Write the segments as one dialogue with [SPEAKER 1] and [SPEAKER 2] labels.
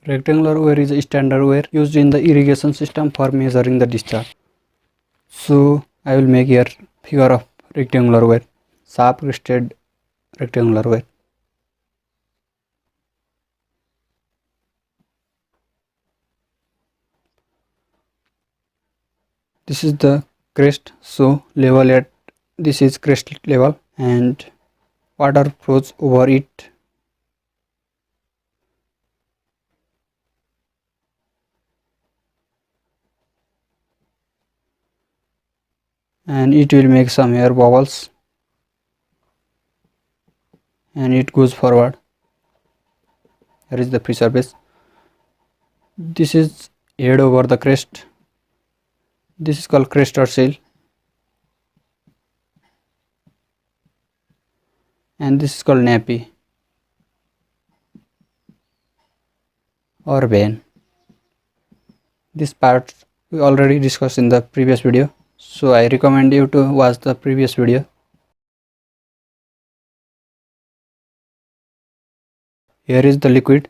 [SPEAKER 1] Rectangular weir is a standard weir used in the irrigation system for measuring the discharge. So I will make here figure of rectangular weir, sharp crested rectangular weir. This is the crest, so level at this is crest level and water flows over it. And it will make some air bubbles and it goes forward. Here is the free surface. This is head over the crest. This is called crest or sail. And this is called nappy or vane. This part we already discussed in the previous video, so I recommend you to watch the previous video. Here is the liquid.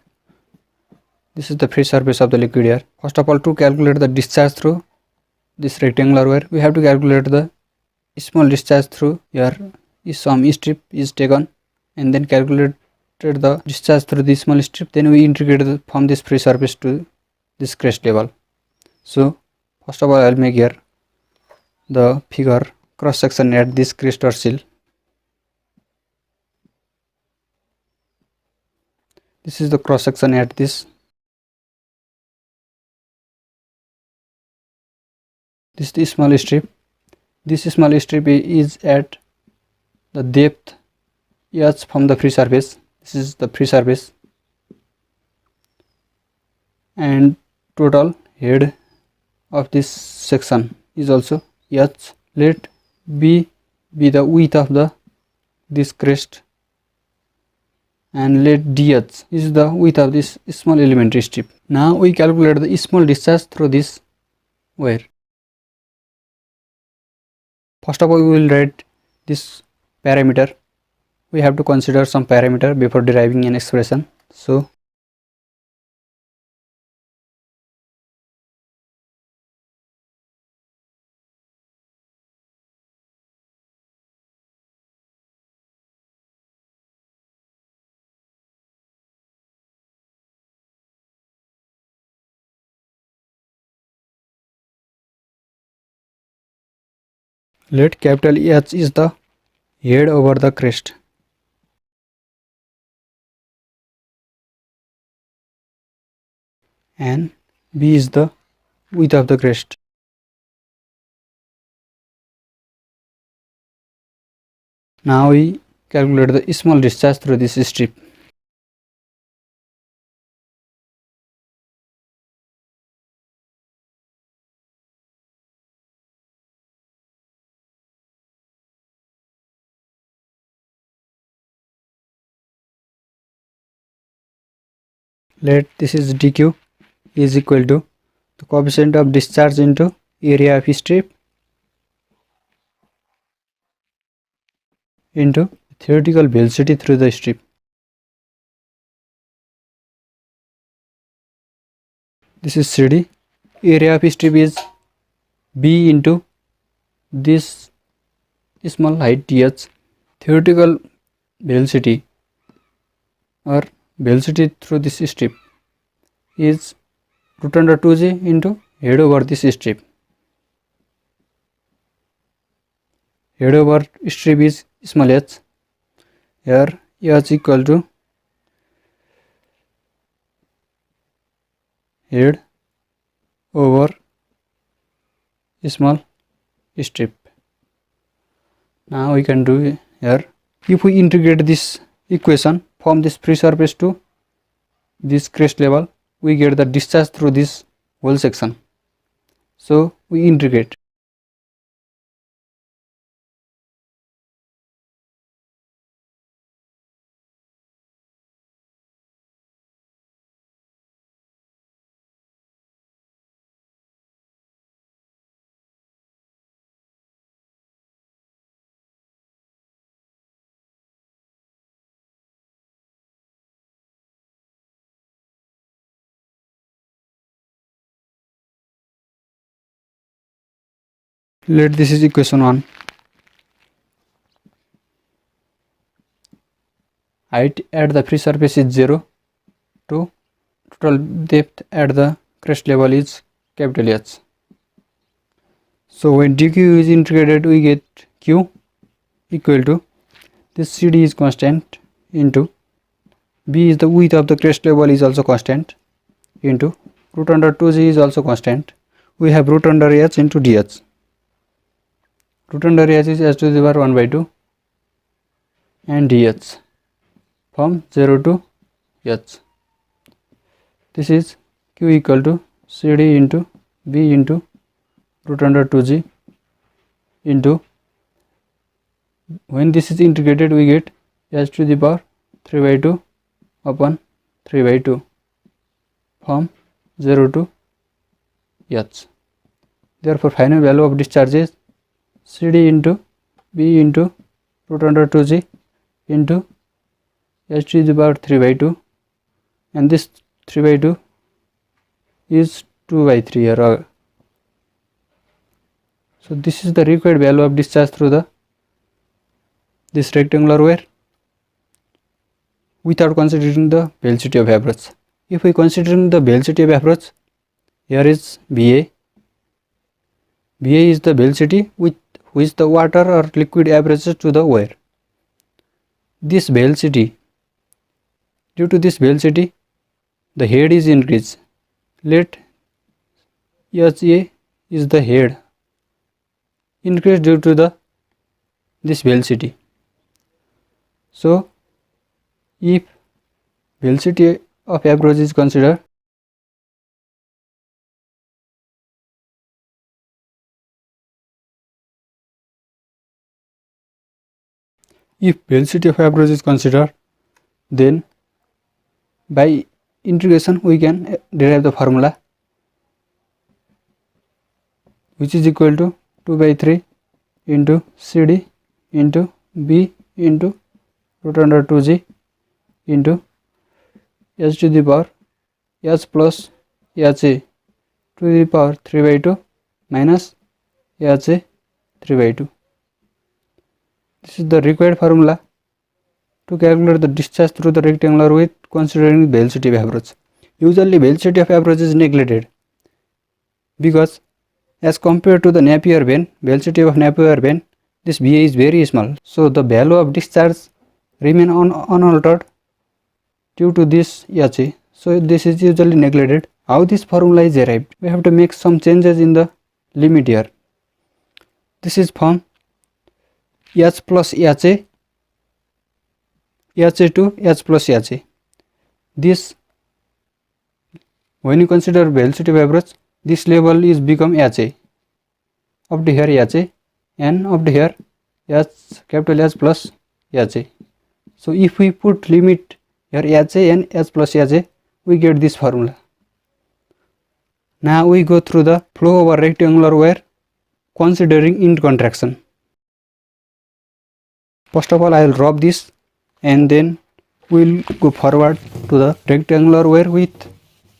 [SPEAKER 1] This is the free surface of the liquid here. First of all, to calculate the discharge through this rectangular weir, we have to calculate the small discharge through here. Is some strip is taken and then calculated the discharge through this small strip. Then we integrate from this free surface to this crest level. So first of all, I will make here the figure cross section at this crest or sill. This is the cross section at this. This is the small strip. This small strip is at the depth h from the free surface. This is the free surface and total head of this section is also h. Let b be the width of the this crest and let dh is the width of this small elementary strip. Now we calculate the small discharge through this wire. First of all, we will write this parameter. We have to consider some parameter before deriving an expression. So let capital H is the head over the crest and B is the width of the crest. Now we calculate the small discharge through this strip. Let this is dq is equal to the coefficient of discharge into area of strip into theoretical velocity through the strip. This is CD. Area of strip is B into this small height th. Theoretical velocity or velocity through this strip is root under 2g into head over this strip. Head over strip is small h. Here h equal to head over small strip. Now we can do here. If we integrate this equation from this free surface to this crest level, we get the discharge through this whole section. So we integrate. Let this is equation 1. Height at the free surface is 0. 2. Total depth at the crest level is capital H. So when dq is integrated, we get q equal to this CD is constant into b is the width of the crest level is also constant into root under 2g is also constant. We have root under h into dh. Root under h is h to the power 1 by 2 and dh from 0 to h. This is q equal to cd into b into root under 2g into, when this is integrated, we get h to the power 3 by 2 upon 3 by 2 from 0 to h. Therefore, final value of discharge is cd into b into root under 2g into h to the power 3 by 2, and this 3 by 2 is 2 by 3 here. So this is the required value of discharge through this rectangular wire without considering the velocity of approach. If we considering the velocity of approach, here is VA. VA is the velocity with which the water or liquid approaches to the wire. This velocity, due to this velocity, the head is increased. Let HA is the head increased due to this velocity. So if velocity of approach is considered, then by integration we can derive the formula, which is equal to 2 by 3 into CD into B into root under 2g into h to the power h plus ha to the power 3 by 2 minus ha 3 by 2. This is the required formula to calculate the discharge through the rectangular with considering the velocity of approach. Usually velocity of approach is neglected because as compared to the Napier bend, velocity of Napier bend, this VA is very small. So the value of discharge remain unaltered due to this HA. So this is usually neglected. How this formula is arrived? We have to make some changes in the limit here. This is from H plus HA to H plus HA. This, when you consider velocity of approach, this level is become HA. Up to here HA and up to here H, capital H plus HA. So if we put limit here HA and H plus HA, we get this formula. Now we go through the flow over rectangular wire considering end contraction. First of all, I will drop this and then we will go forward to the rectangular wire with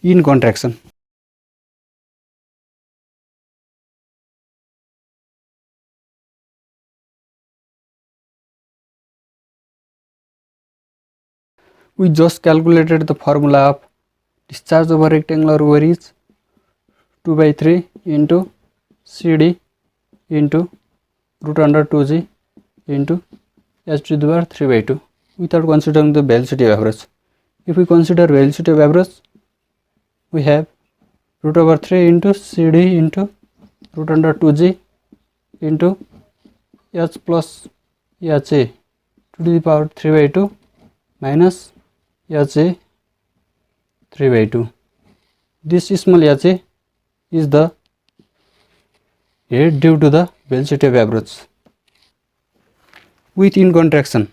[SPEAKER 1] end contraction. We just calculated the formula of discharge over rectangular wire is 2 by 3 into CD into root under 2g into h to the power 3 by 2 without considering the velocity of approach. If we consider velocity of approach, we have root over 3 into CD into root under 2g into h plus ha to the power 3 by 2 minus ha 3 by 2. This small ha is the head due to the velocity of approach with end contraction.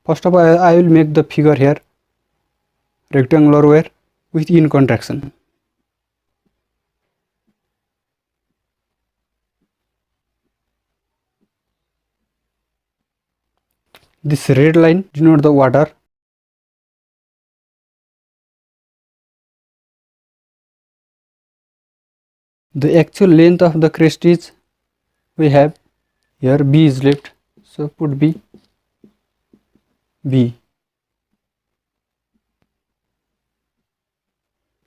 [SPEAKER 1] First of all, I will make the figure here rectangular wire with end contraction. This red line denotes the water. The actual length of the crest is, we have here B is left, so put B.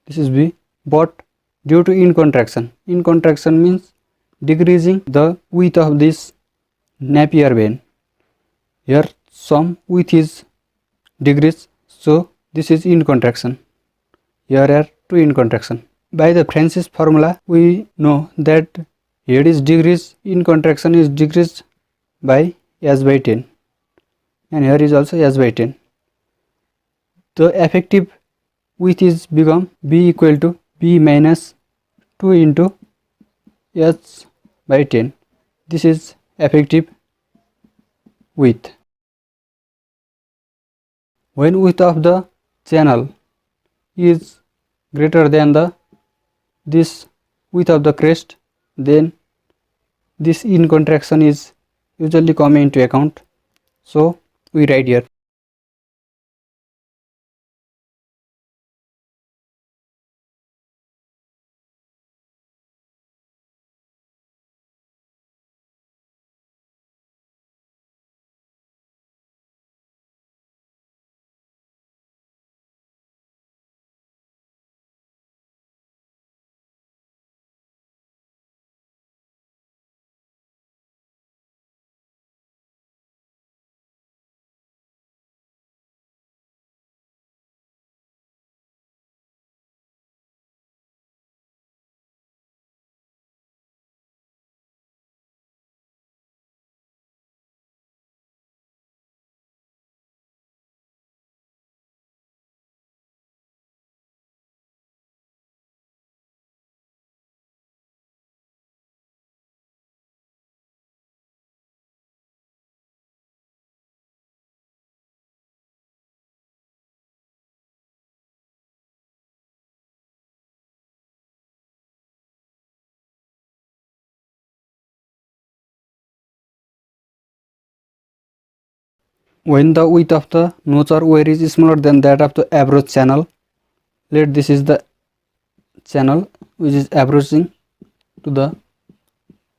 [SPEAKER 1] This is B, but due to in contraction means decreasing the width of this Napier vein. Here some width is decreased, so this is in contraction. Here are two in contraction. By the Francis formula, we know that head is decreased, in contraction is decreased by S by 10, and here is also S by 10. The effective width is become B equal to B minus 2 into S by 10. This is effective width. When width of the channel is greater than this width of the crest, then this in contraction is usually come into account. So we write here. When the width of the notch or wire is smaller than that of the approach channel, let this is the channel which is approaching to the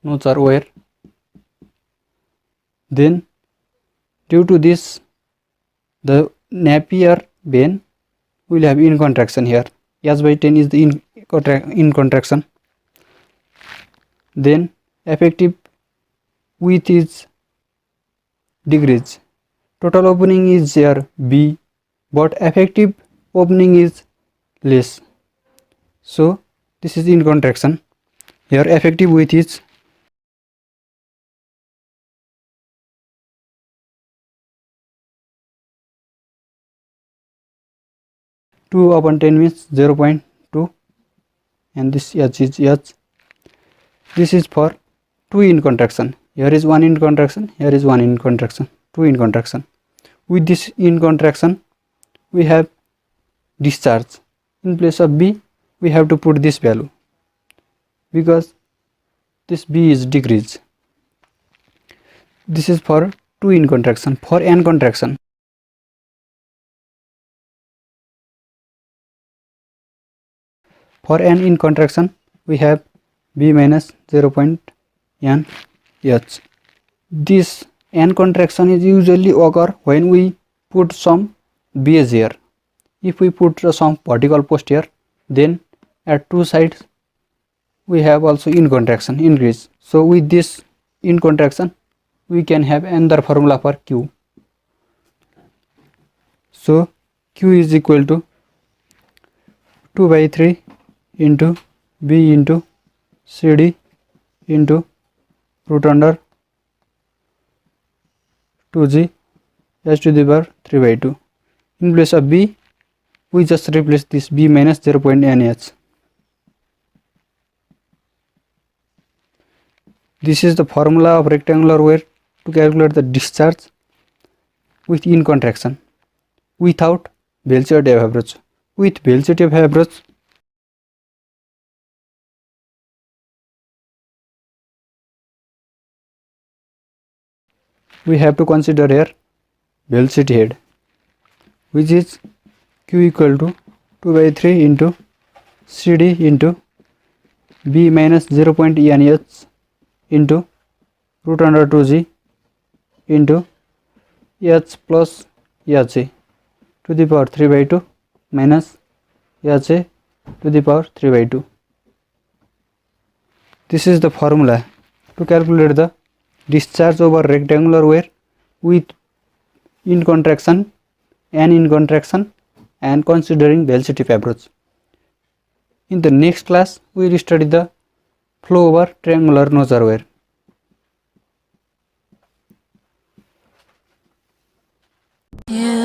[SPEAKER 1] notch or wire, then due to this the Napier vein will have in contraction here. S by 10 is the in contraction. Then effective width is decreased. Total opening is here B, but effective opening is less. So this is in contraction. Here effective width is two upon 10 means 0.2, and this H is H. This is for 2 in contraction. Here is 1 in contraction, here is 1 in contraction, 2 in contraction. With this in contraction, we have discharge. In place of B, we have to put this value because this B is decreased. This is for 2 in contraction. For N contraction, in contraction, we have B minus 0.N H. This N contraction is usually occur when we put some base here. If we put some vertical post here, then at two sides we have also in contraction increase. So with this in contraction, we can have another formula for Q. So Q is equal to 2 by 3 into B into CD into root under 2G h to the power 3 by 2. In place of B, we just replace this B minus 0.nh. This is the formula of rectangular wire to calculate the discharge with in contraction without Bell-Chaudhary average. With Bell-Chaudhary average, we have to consider here velocity head, which is Q equal to 2 by 3 into CD into B minus 0.NH into root under 2G into H plus HA to the power 3 by 2 minus HA to the power 3 by 2. This is the formula to calculate the discharge over rectangular wire with in contraction and in contraction and considering velocity approach. In the next class, we will study the flow over triangular nosure wire.
[SPEAKER 2] Yeah.